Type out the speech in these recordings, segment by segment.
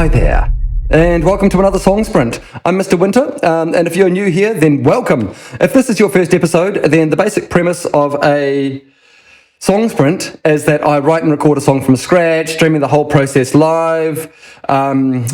Hi there, and welcome to another Song Sprint. I'm MrWinter, and if you're new here, then welcome. If this is your first episode, then the basic premise of a Song Sprint is that I write and record a song from scratch, streaming the whole process live, and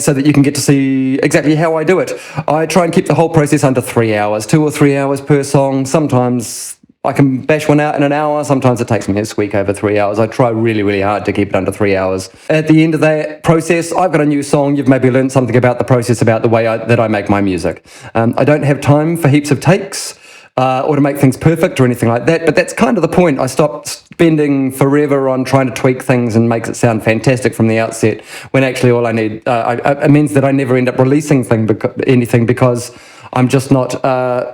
so that you can get to see exactly how I do it. I try and keep the whole process under 3 hours, 2 or 3 hours per song. Sometimes I can bash one out in an hour. Sometimes it takes me a squeak over 3 hours. I try really, really hard to keep it under 3 hours. At the end of that process, I've got a new song. You've maybe learned something about the process, about the way that I make my music. I don't have time for heaps of takes or to make things perfect or anything like that, but that's kind of the point. I stopped spending forever on trying to tweak things and make it sound fantastic from the outset, when actually all I need, it means that I never end up releasing anything because I'm just not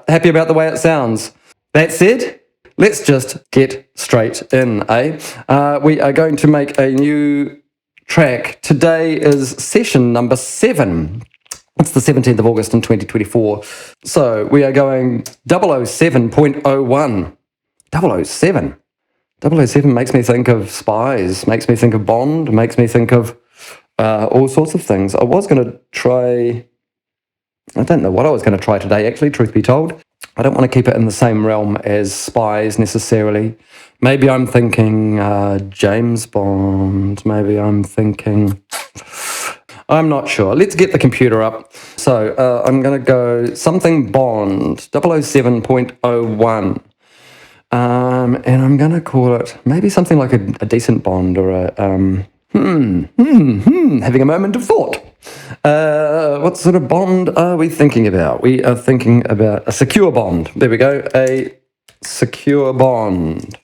happy about the way it sounds. That said, let's just get straight in, we are going to make a new track. Today is session number 7. It's the 17th of August in 2024. So we are going 007.01. 007. 007 makes me think of spies, makes me think of Bond, makes me think of all sorts of things. I was going to try... I don't know what I was going to try today, actually, truth be told. I don't want to keep it in the same realm as spies, necessarily. Maybe I'm thinking James Bond. Maybe I'm thinking... I'm not sure. Let's get the computer up. So I'm going to go something Bond, 007.01. And I'm going to call it maybe something like a decent Bond or a... having a moment of thought. What sort of bond are we thinking about? We are thinking about a secure bond. There we go, a secure bond.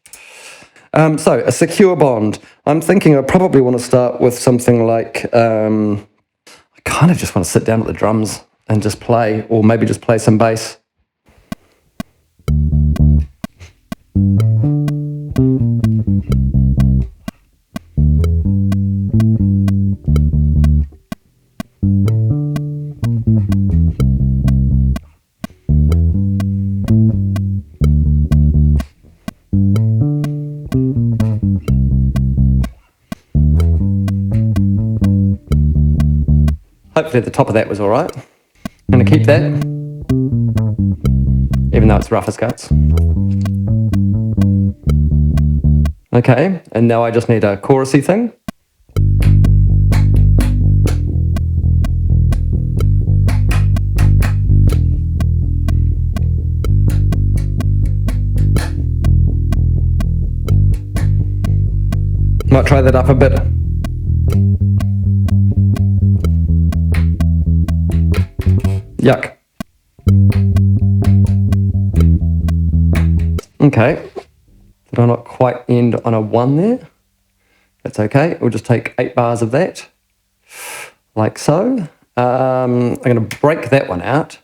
So, a secure bond. I'm thinking I probably want to start with something like... I kind of just want to sit down at the drums and just play, or maybe just play some bass. Hopefully the top of that was all right. I'm going to keep that, even though it's rough as guts. Okay, and now I just need a chorusy thing. Might try that up a bit. Yuck. Okay. Did I not quite end on a 1 there? That's okay. We'll just take 8 bars of that, like so. I'm going to break that one out.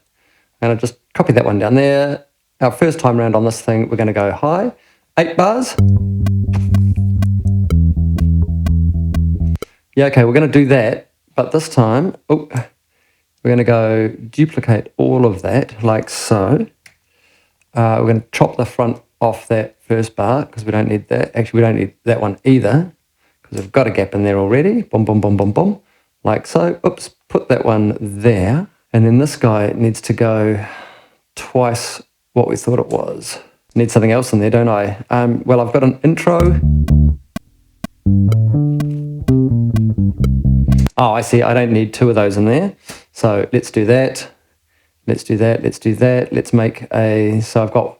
I'm going to just copy that one down there. Our first time round on this thing, we're going to go high. 8 bars. Yeah, okay, we're going to do that, but this time, we're going to go duplicate all of that, like so. We're going to chop the front off that first bar, because we don't need that. Actually, we don't need that one either, because we've got a gap in there already. Boom, boom, boom, boom, boom, like so. Oops, put that one there. And then this guy needs to go twice what we thought it was. Need something else in there, don't I? Well, I've got an intro. Oh, I see, I don't need 2 of those in there. So let's do that. Let's do that, let's do that. Let's make so I've got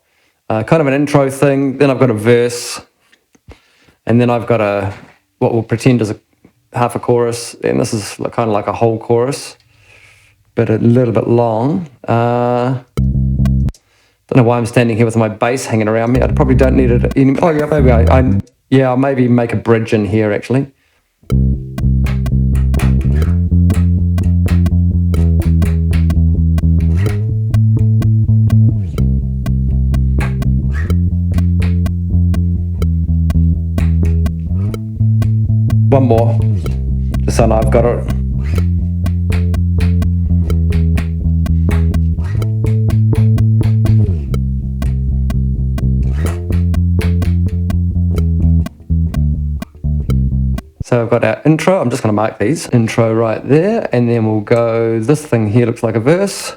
kind of an intro thing, then I've got a verse, and then I've got what we'll pretend is half a chorus, and this is kind of like a whole chorus, but a little bit long. Don't know why I'm standing here with my bass hanging around me. I probably don't need it anymore. Oh yeah, maybe I'll maybe make a bridge in here actually. One more, just so I've got it. So I've got our intro. I'm just going to mark these. Intro right there. And then we'll go, this thing here looks like a verse.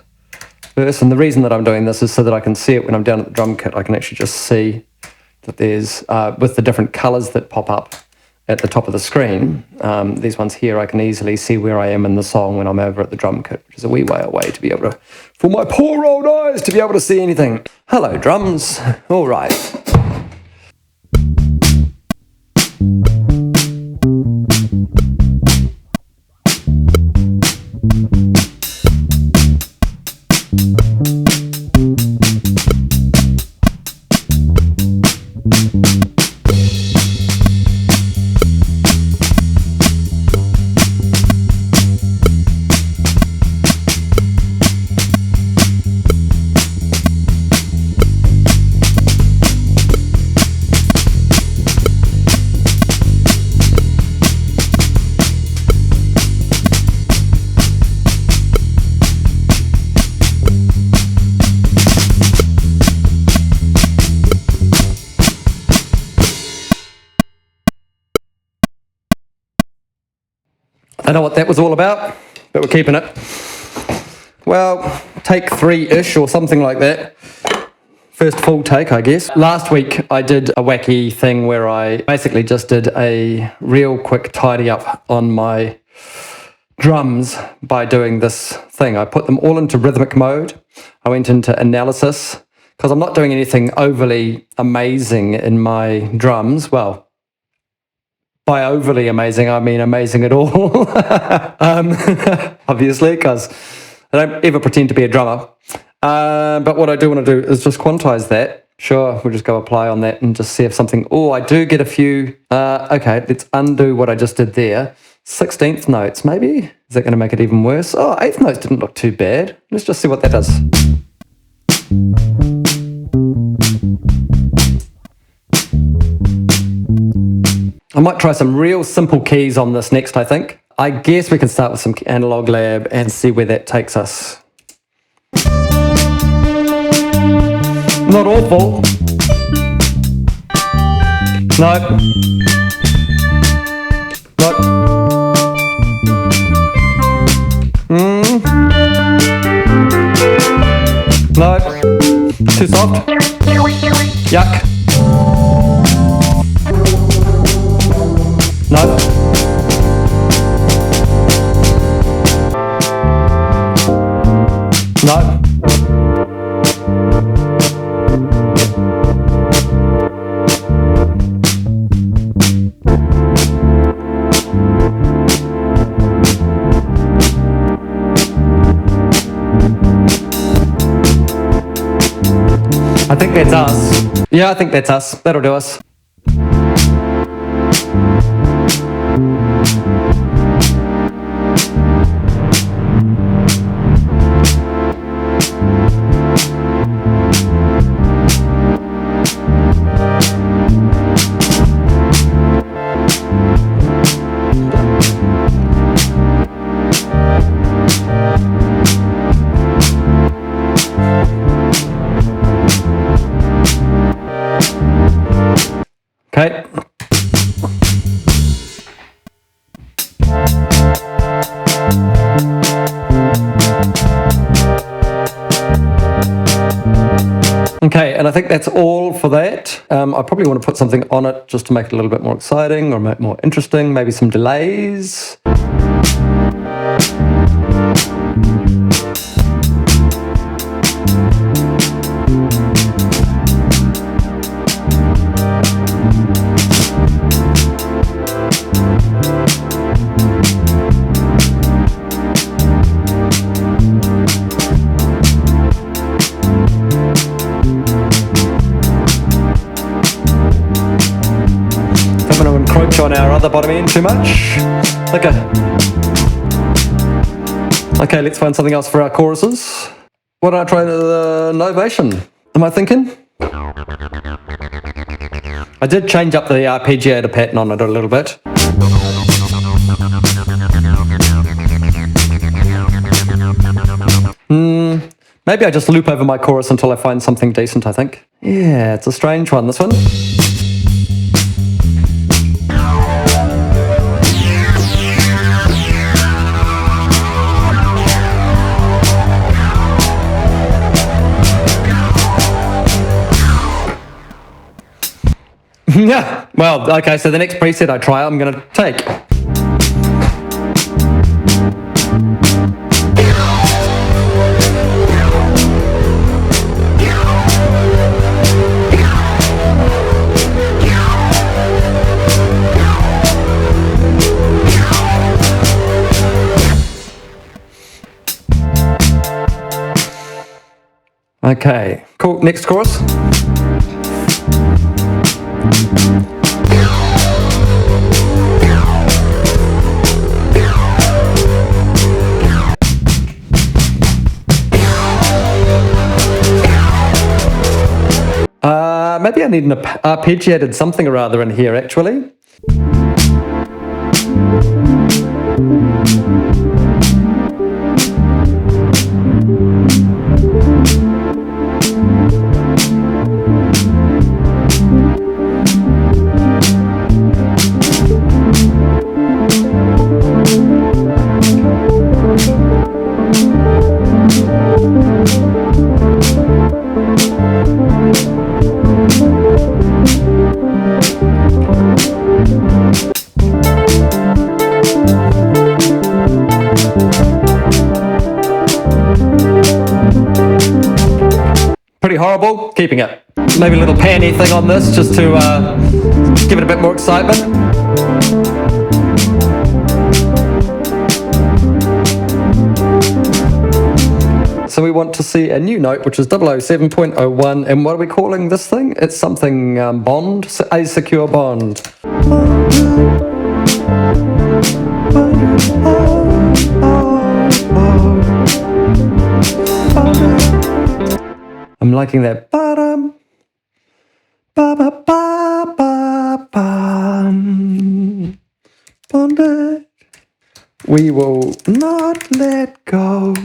And the reason that I'm doing this is so that I can see it when I'm down at the drum kit. I can actually just see that there's, with the different colors that pop up at the top of the screen, these ones here, I can easily see where I am in the song when I'm over at the drum kit, which is a wee way away to be able to, for my poor old eyes, to be able to see anything. Hello, drums. All right. I know what that was all about, but we're keeping it. Well, take 3-ish or something like that. First full take, I guess. Last week I did a wacky thing where I basically just did a real quick tidy up on my drums by doing this thing. I put them all into rhythmic mode. I went into analysis because I'm not doing anything overly amazing in my drums. Well, by overly amazing, I mean amazing at all. Obviously, because I don't ever pretend to be a drummer. But what I do want to do is just quantize that. Sure, we'll just go apply on that and just see if something... Oh, I do get a few... okay, let's undo what I just did there. 16th notes, maybe? Is that going to make it even worse? Oh, 8th notes didn't look too bad. Let's just see what that does. I might try some real simple keys on this next, I think. I guess we can start with some analog lab and see where that takes us. Not awful. Nope. Nope. Nope. Too soft. Yuck. No. No. I think that's us. Yeah, I think that's us. That'll do us. Okay. Okay, and I think that's all for that. I probably want to put something on it just to make it a little bit more exciting or make it more interesting, maybe some delays. On our other bottom end too much. Okay, let's find something else for our choruses. Why don't I try the Novation? Am I thinking? I did change up the arpeggiator pattern on it a little bit. Maybe I just loop over my chorus until I find something decent, I think. Yeah, it's a strange one, this one. Yeah, well, okay, so the next preset I try, I'm going to take. Okay, cool. Next chorus. Maybe I need an arpeggiated something or other in here, actually. Pretty horrible, keeping it. Maybe a little panny thing on this just to give it a bit more excitement. So we want to see a new note, which is 007.01, and what are we calling this thing? It's something bond, a secure bond. I'm liking that. Bonded. We will not let go.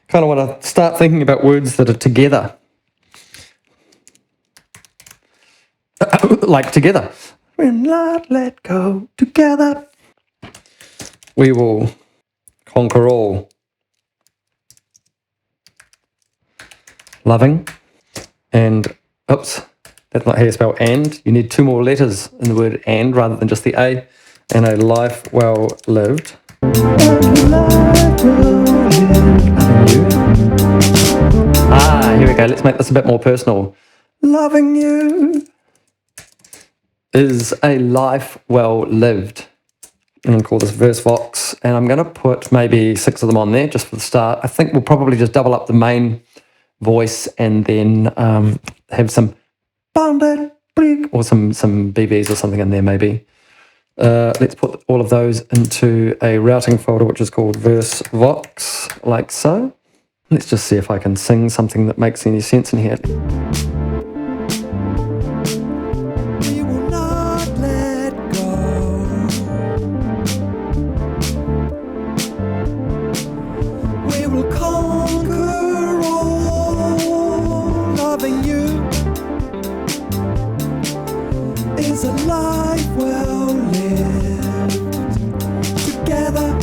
Kind of want to start thinking about words that are together. Like together. We'll not let go. Together. We will conquer all. Loving. And, oops, that's not how you spell and. You need two more letters in the word and rather than just the A. And a life well lived. Here we go. Let's make this a bit more personal. Loving you is a life well lived. I'm going to call this verse vox, and I'm going to put maybe 6 of them on there just for the start. I think we'll probably just double up the main voice and then have some bonded or some BBs or something in there maybe. Let's put all of those into a routing folder which is called verse vox, like so. Let's just see if I can sing something that makes any sense in here. We will not let go. We will conquer all. Loving you is a life well lived. Together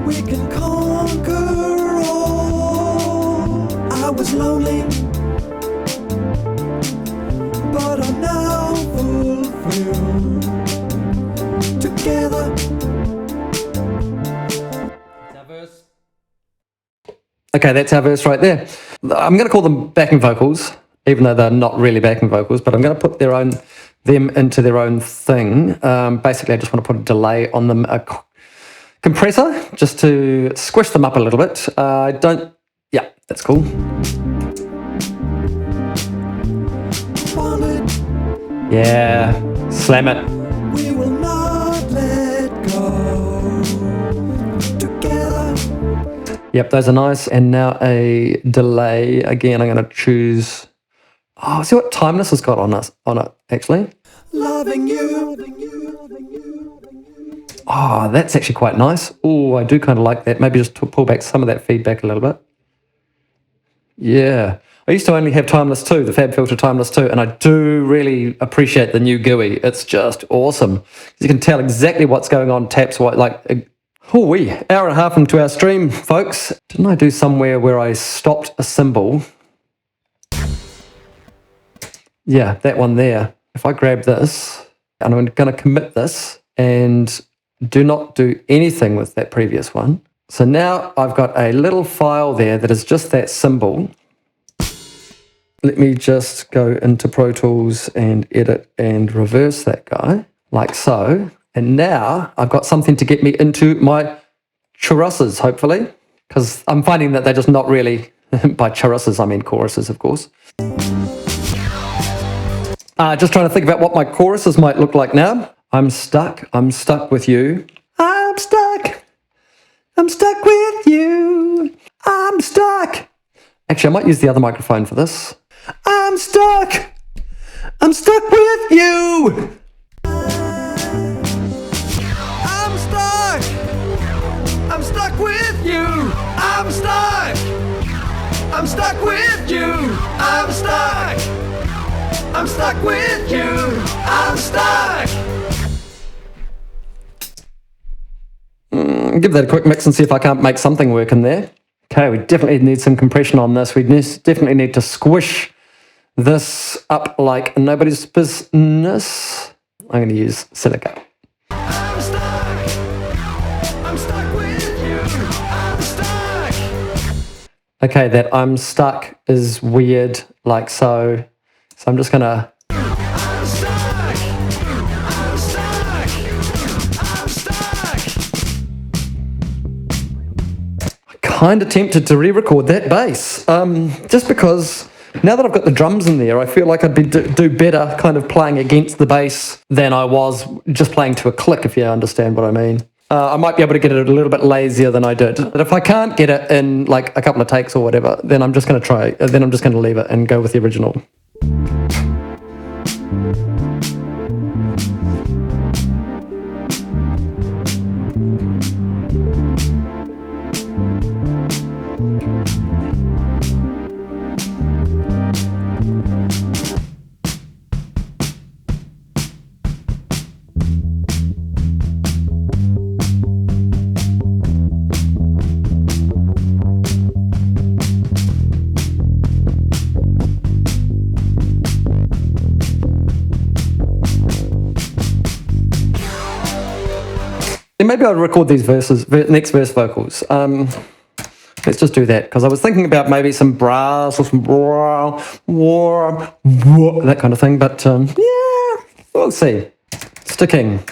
we can conquer all. I was lonely, but I'm now fulfilled. Together. Okay, that's our verse right there. I'm going to call them backing vocals, even though they're not really backing vocals, but I'm going to put them into their own thing. Basically, I just want to put a delay on them, a compressor, just to squish them up a little bit. Yeah, that's cool. Yeah, slam it. We will not let go. Together. Yep, those are nice. And now a delay. Again, I'm going to choose... Oh, see what Timeless has got on it, actually. Loving you. Oh, that's actually quite nice. Oh, I do kind of like that. Maybe just to pull back some of that feedback a little bit. Yeah. I used to only have Timeless 2, the Fab Filter Timeless 2, and I do really appreciate the new GUI. It's just awesome. You can tell exactly what's going on, taps, hour and a half into our stream, folks. Didn't I do somewhere where I stopped a cymbal? Yeah, that one there. If I grab this, and I'm going to commit this and do not do anything with that previous one. So now I've got a little file there that is just that symbol. Let me just go into Pro Tools and edit and reverse that guy, like so. And now I've got something to get me into my choruses, hopefully, because I'm finding that they're just not really, by choruses, I mean choruses, of course. Just trying to think about what my choruses might look like now. I'm stuck with you. I'm stuck with you. I'm stuck. Actually, I might use the other microphone for this. I'm stuck with you. I'm stuck with you. I'm stuck with you. I'm stuck with you. I'm stuck. Give that a quick mix and see if I can't make something work in there. Okay, we definitely need some compression on this. We definitely need to squish this up like nobody's business. I'm going to use silica. I'm stuck with you. I'm stuck. Okay, that I'm stuck is weird, like so. So I'm just going to... Kind of tempted to re-record that bass, just because now that I've got the drums in there, I feel like I'd do better kind of playing against the bass than I was just playing to a click, if you understand what I mean. I might be able to get it a little bit lazier than I did. But if I can't get it in like a couple of takes or whatever, then I'm just going to try. Then I'm just going to leave it and go with the original. Maybe I'll record these verses, next verse vocals. Let's just do that, because I was thinking about maybe some brass or some that kind of thing, but yeah, we'll see. Sticking.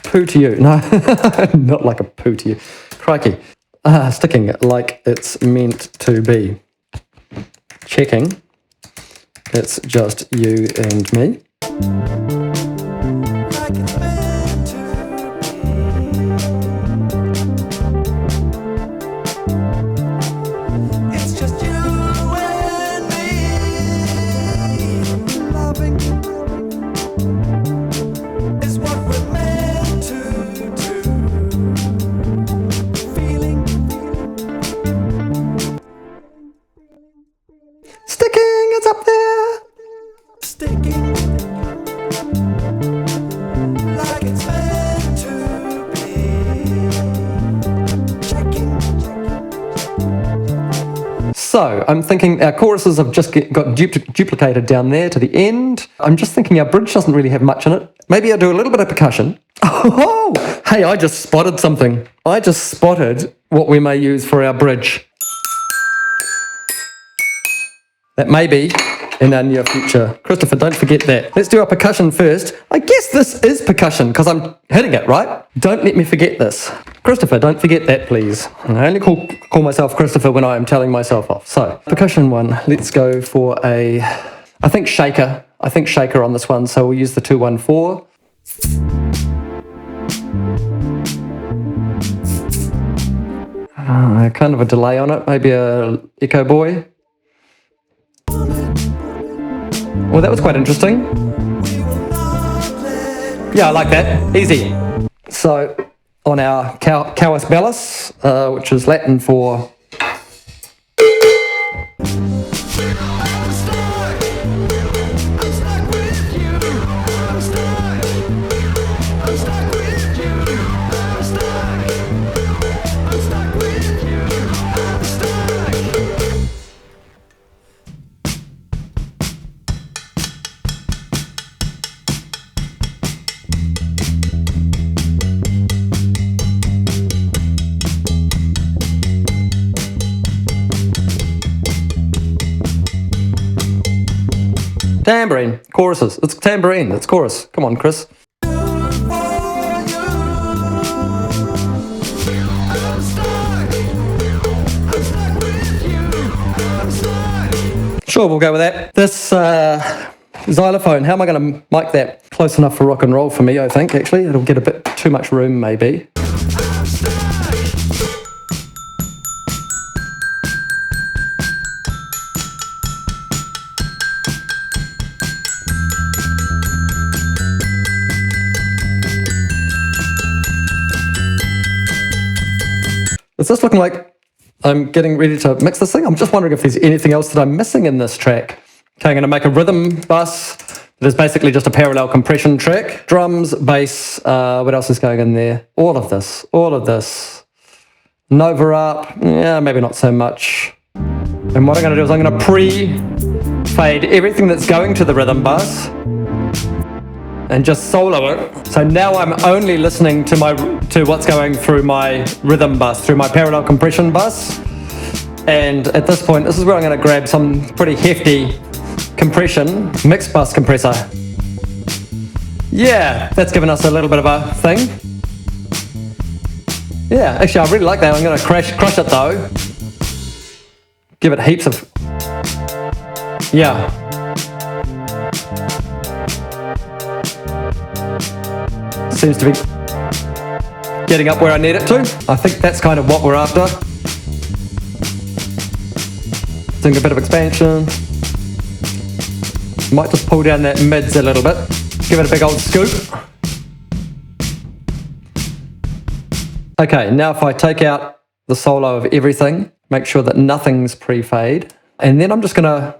Poo to you. No, not like a poo to you. Crikey. Sticking like it's meant to be. Checking. It's just you and me. So I'm thinking our choruses have just got duplicated down there to the end. I'm just thinking our bridge doesn't really have much in it. Maybe I'll do a little bit of percussion. Oh, hey, I just spotted something. I just spotted what we may use for our bridge. That may be in our near future. Christopher, don't forget that. Let's do our percussion first. I guess this is percussion because I'm hitting it, right? Don't let me forget this. Christopher, don't forget that, please. I only call myself Christopher when I am telling myself off. So, percussion one. Let's go for a, I think shaker on this one. So we'll use the 214. Kind of a delay on it. Maybe a Echo Boy. Well, that was quite interesting. Yeah, I like that. Easy. So, on our Cowus Bellus, which is Latin for... Tambourine. Choruses. It's tambourine. It's chorus. Come on, Chris. Sure, we'll go with that. This xylophone, how am I going to mic that? Close enough for rock and roll for me, I think, actually. It'll get a bit too much room, maybe. Is this looking like I'm getting ready to mix this thing? I'm just wondering if there's anything else that I'm missing in this track. Okay, I'm going to make a rhythm bus that is basically just a parallel compression track. Drums, bass, what else is going in there? All of this. Nova up, yeah, maybe not so much. And what I'm going to do is I'm going to pre-fade everything that's going to the rhythm bus and just solo it. So now I'm only listening to what's going through my rhythm bus, through my parallel compression bus. And at this point, this is where I'm going to grab some pretty hefty compression, mix bus compressor. Yeah, that's given us a little bit of a thing. Yeah, actually I really like that. I'm going to crush it though. Give it heaps of... Yeah. Seems to be getting up where I need it to. I think that's kind of what we're after. Doing a bit of expansion. Might just pull down that mids a little bit. Give it a big old scoop. Okay, now if I take out the solo of everything, make sure that nothing's pre-fade, and then I'm just gonna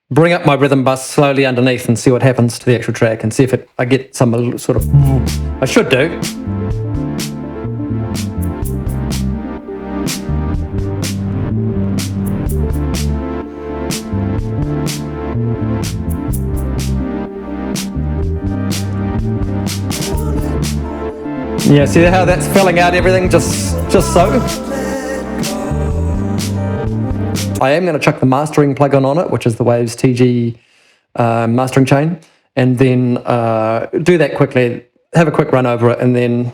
bring up my rhythm bus slowly underneath and see what happens to the actual track and see if I get some sort of... I should do. Yeah, see how that's filling out everything just so? I am going to chuck the mastering plugin on it, which is the Waves TG mastering chain, and then do that quickly, have a quick run over it, and then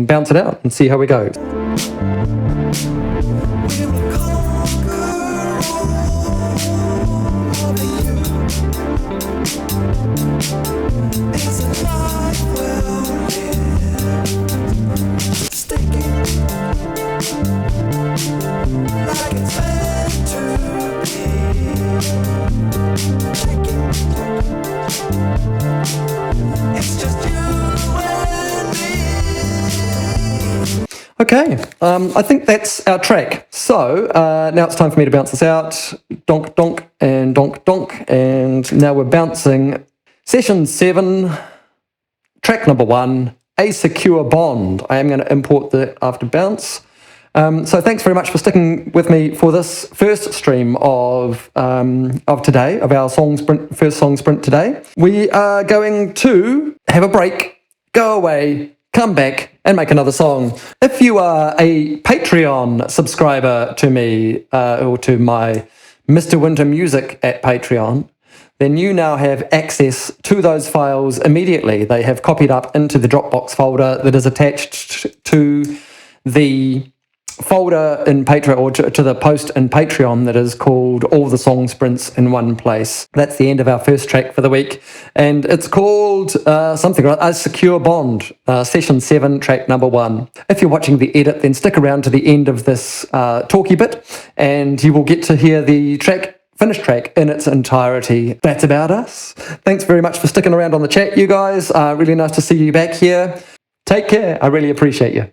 bounce it out and see how we go. Okay, I think that's our track. So now it's time for me to bounce this out. Donk, donk, and donk, donk. And now we're bouncing session 7, track number 1, A Secure Bond. I am going to import the after bounce. So thanks very much for sticking with me for this first stream of today, of our first song sprint today. We are going to have a break, go away, come back and make another song. If you are a Patreon subscriber to me or to my MrWinter music at Patreon, then you now have access to those files immediately. They have copied up into the Dropbox folder that is attached to the folder in Patreon, or to the post in Patreon that is called All the Song Sprints in One Place. That's the end of our first track for the week, and it's called something like A Secure Bond, session 7, track number 1. If you're watching the edit, then stick around to the end of this talky bit, and you will get to hear the finished track in its entirety. That's about us. Thanks very much for sticking around on the chat, you guys. Really nice to see you back here. Take care. I really appreciate you.